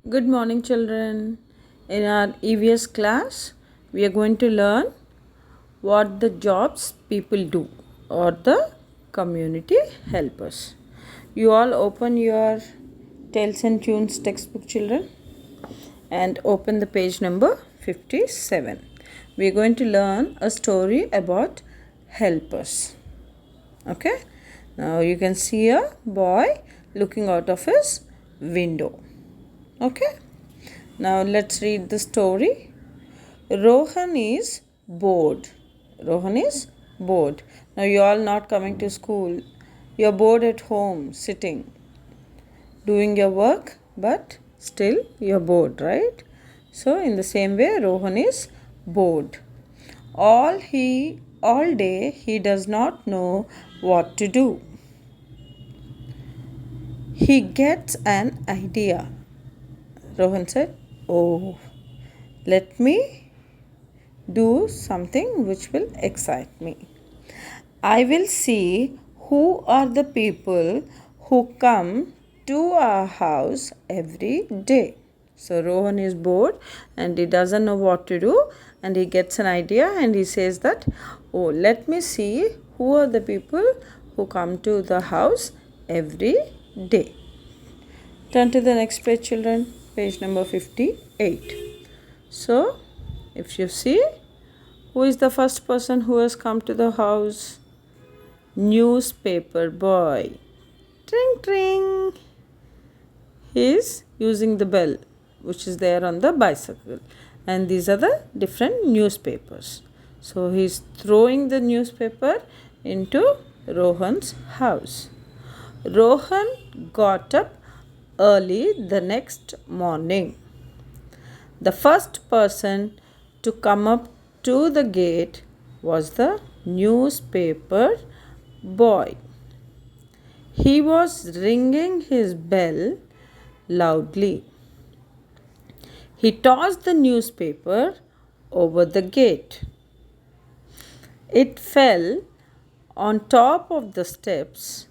Good morning, children. In our E.V.S class, we are going to learn what the jobs people do or the community helpers. You all open your Tales and Tunes textbook, children, and open the page number 57. We are going to learn a story about helpers. Okay? Now you can see a boy looking out of his window. Okay? Now let's read the story. Rohan is bored. Rohan is bored. Now you all not coming to school. You're bored at home, sitting, doing your work, but still you're bored, right? So in the same way, Rohan is bored. All day he does not know what to do. He gets an idea. Rohan said, "Oh, let me do something which will excite me. I will see who are the people who come to our house every day." So Rohan is bored and he doesn't know what to do, and he gets an idea and he says that, "Oh, let me see who are the people who come to the house every day." Turn to the next page, children, page number 58. So, if you see, who is the first person who has come to the house? Newspaper boy. Tring, tring. He is using the bell which is there on the bicycle, and these are the different newspapers. So he is throwing the newspaper into Rohan's house. Rohan got up early the next morning. The first person to come up to the gate was the newspaper boy. He was ringing his bell loudly. He tossed the newspaper over the gate. It fell on top of the steps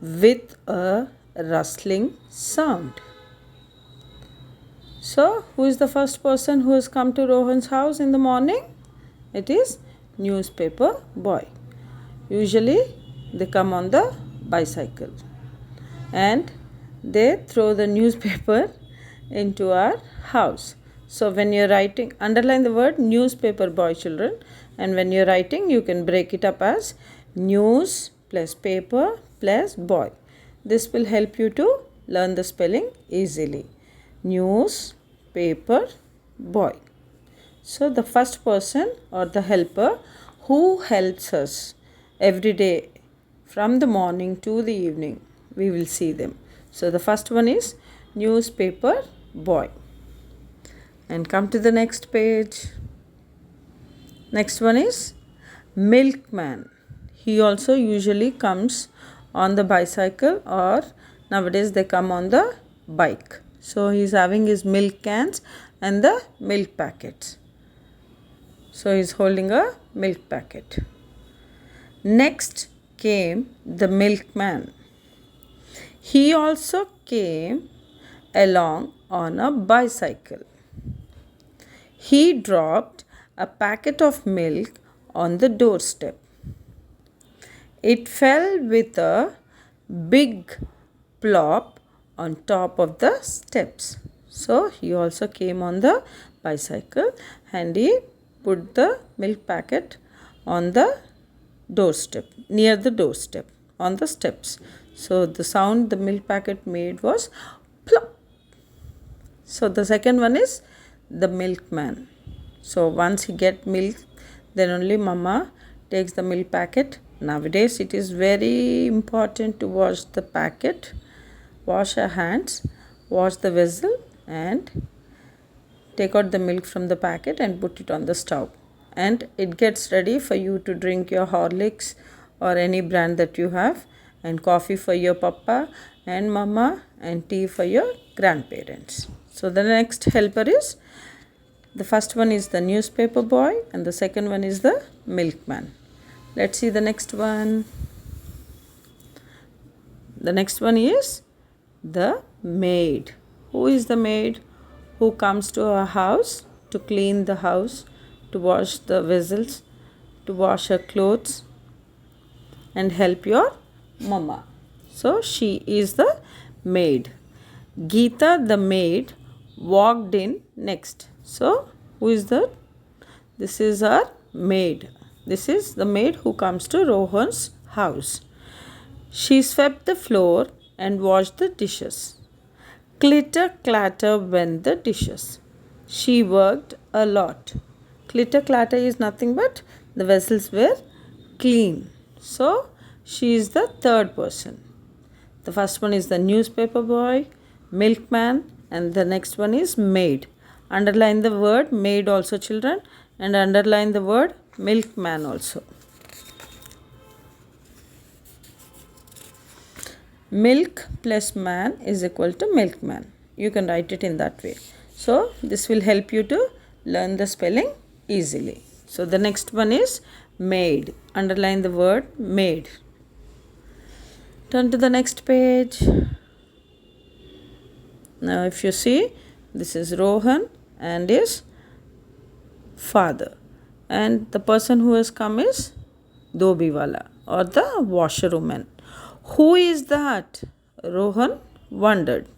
with a rustling sound. So, who is the first person who has come to Rohan's house in the morning? It is newspaper boy. Usually, they come on the bicycle and they throw the newspaper into our house. So, when you're writing, underline the word newspaper boy, children, and when you're writing, you can break it up as news plus paper plus boy. This will help you to learn the spelling easily. News, paper, boy. So, the first person or the helper who helps us every day from the morning to the evening, we will see them. So, the first one is newspaper boy. And come to the next page. Next one is milkman. He also usually comes on the bicycle, or nowadays they come on the bike. So he is having his milk cans and the milk packets. So he is holding a milk packet. Next came the milkman. He also came along on a bicycle. He dropped a packet of milk on the doorstep. It fell with a big plop on top of the steps. So he also came on the bicycle and he put the milk packet on the doorstep, near the doorstep, on the steps. So the sound the milk packet made was plop. So the second one is the milkman. So once he get milk, then only mama takes the milk packet. Nowadays it is very important to wash the packet, wash our hands, wash the vessel, and take out the milk from the packet and put it on the stove. And it gets ready for you to drink your Horlicks or any brand that you have, and coffee for your papa and mama, and tea for your grandparents. So the next helper is, the first one is the newspaper boy and the second one is the milkman. Let's see the next one. The next one is the maid. Who is the maid? who comes to our house to clean the house, to wash the vessels, to wash her clothes and help your mama. So she is the maid. Geeta the maid walked in next. So who is that? This is our maid. This is the maid who comes to Rohan's house. She swept the floor and washed the dishes. Clitter clatter went the dishes. She worked a lot. Clitter clatter is nothing but the vessels were clean. So she is the third person. The first one is the newspaper boy, milkman, and the next one is maid. Underline the word maid also, children, and underline the word milkman also. Milk plus man is equal to milkman. You can write it in that way. So this will help you to learn the spelling easily. So the next one is maid. Underline the word maid. Turn to the next page. Now if you see, this is Rohan and his father. And the person who has come is Dobiwala or the washerwoman. Who is that? Rohan wondered.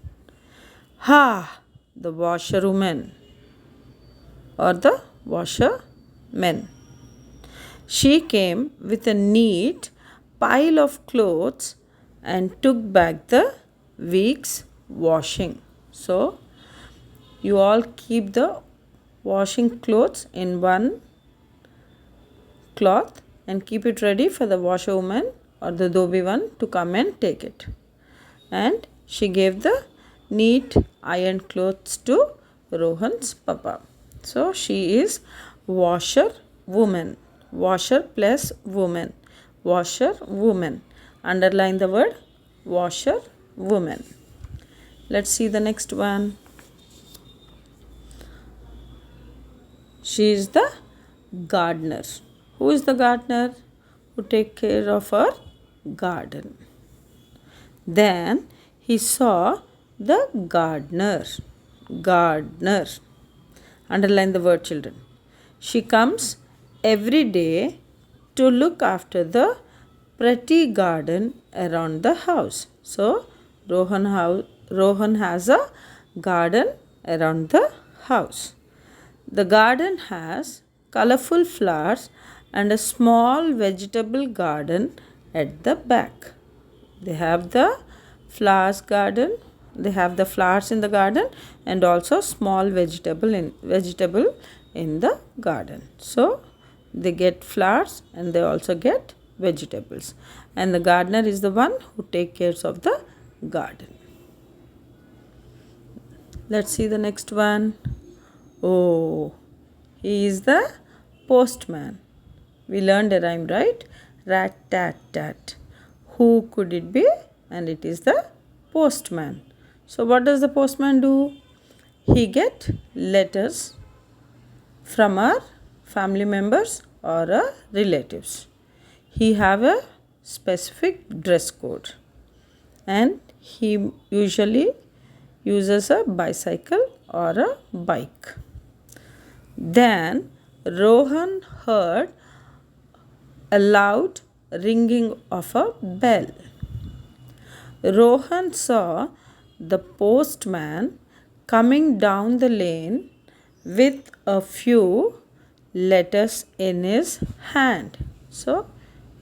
Ha! The washerwoman or the washermen. She came with a neat pile of clothes and took back the week's washing. So, you all keep the washing clothes in one cloth and keep it ready for the washerwoman or the dhobi one to come and take it. And she gave the neat iron clothes to Rohan's papa. So she is washer woman. Washer plus woman. Washer woman. Underline the word washer woman. Let's see the next one. She is the gardener. Who is the gardener? Who take care of her garden. Then he saw the gardener. Gardener. Underline the word, children. She comes every day to look after the pretty garden around the house. So Rohan has a garden around the house. The garden has colorful flowers and a small vegetable garden at the back. They have the flowers garden. They have the flowers in the garden and also small vegetable in the garden. So they get flowers and they also get vegetables. And the gardener is the one who takes care of the garden. Let's see the next one. Oh, he is the postman. We learned a rhyme, right? Rat tat tat. Who could it be? And it is the postman. So what does the postman do? He get letters from our family members or our relatives. He have a specific dress code and he usually uses a bicycle or a bike. Then Rohan heard a loud ringing of a bell. Rohan saw the postman coming down the lane with a few letters in his hand. So,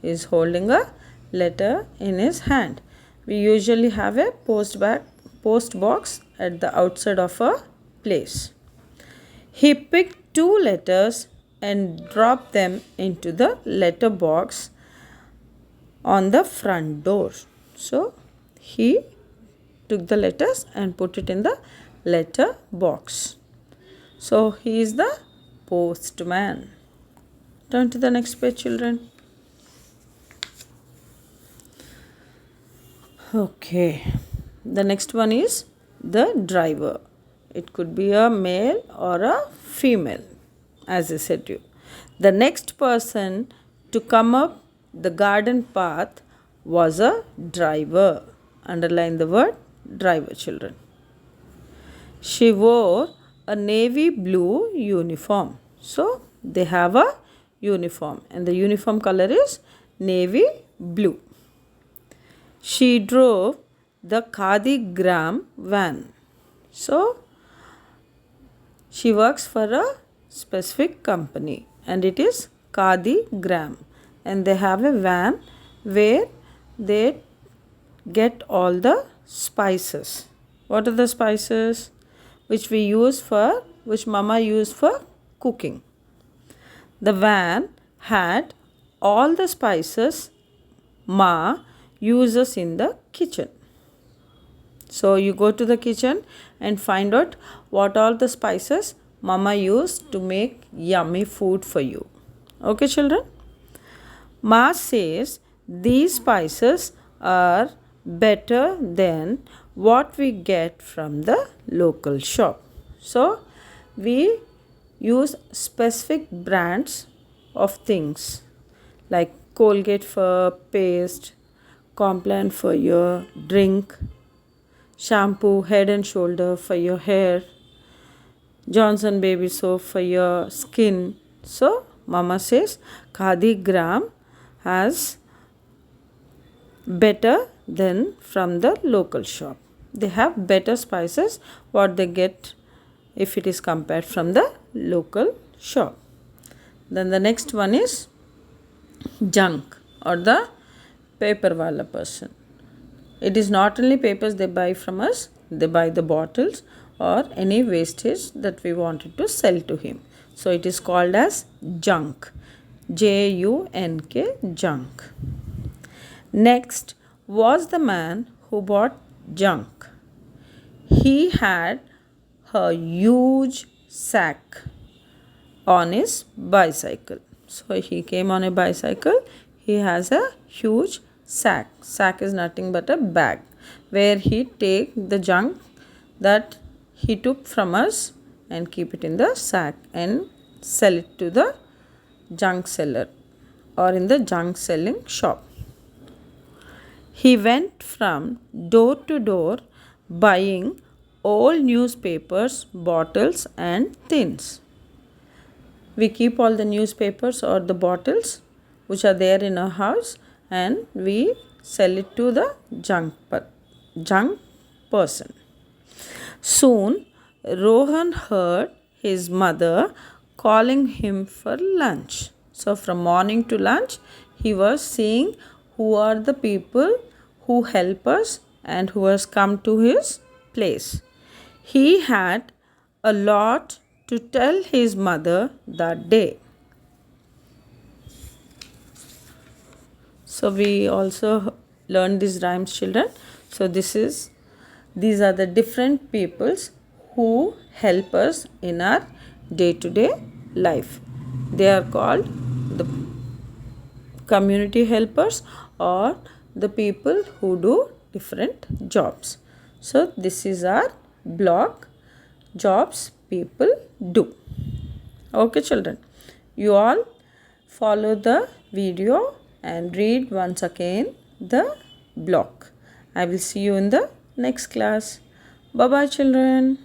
he is holding a letter in his hand. We usually have a post box at the outside of a place. He picked 2 letters and dropped them into the letter box on the front door. So, he took the letters and put it in the letter box. So, he is the postman. Turn to the next page, children. Okay. The next one is the driver. It could be a male or a female, as I said to you. The next person to come up the garden path was a driver. Underline the word driver, children. She wore a navy blue uniform. So they have a uniform and the uniform color is navy blue. She drove the Khadi Gram van. So she works for a specific company and it is Khadi Gram, and they have a van where they get all the spices. What are the spices? Which mama used for cooking. The van had all the spices ma uses in the kitchen. So you go to the kitchen and find out what all the spices mama used to make yummy food for you. Okay, children? Ma says these spices are better than what we get from the local shop. So we use specific brands of things like Colgate for paste, Complan for your drink, shampoo, Head and Shoulder for your hair, Johnson baby soap for your skin. So mama says Khadi Gram has better than from the local shop. They have better spices what they get if it is compared from the local shop. Then the next one is junk or the paper wala person. It is not only papers they buy from us, they buy the bottles or any wastage that we wanted to sell to him. So it is called as junk. Junk, junk. Next was the man who bought junk. He had a huge sack on his bicycle. So he came on a bicycle. He has a huge sack. Sack is nothing but a bag where he take the junk that he took from us and keep it in the sack and sell it to the junk seller or in the junk selling shop. He went from door to door buying old newspapers, bottles and things. We keep all the newspapers or the bottles which are there in our house and we sell it to the junk person. Soon Rohan heard his mother calling him for lunch. So from morning to lunch he was seeing who are the people who help us and who has come to his place. He had a lot to tell his mother that day. So we also learn these rhymes, children. So these are the different peoples who help us in our day-to-day life. They are called the community helpers or the people who do different jobs. So this is our block, jobs people do. Okay, children, you all follow the video and read once again the block. I will see you in the next class. Bye bye, children.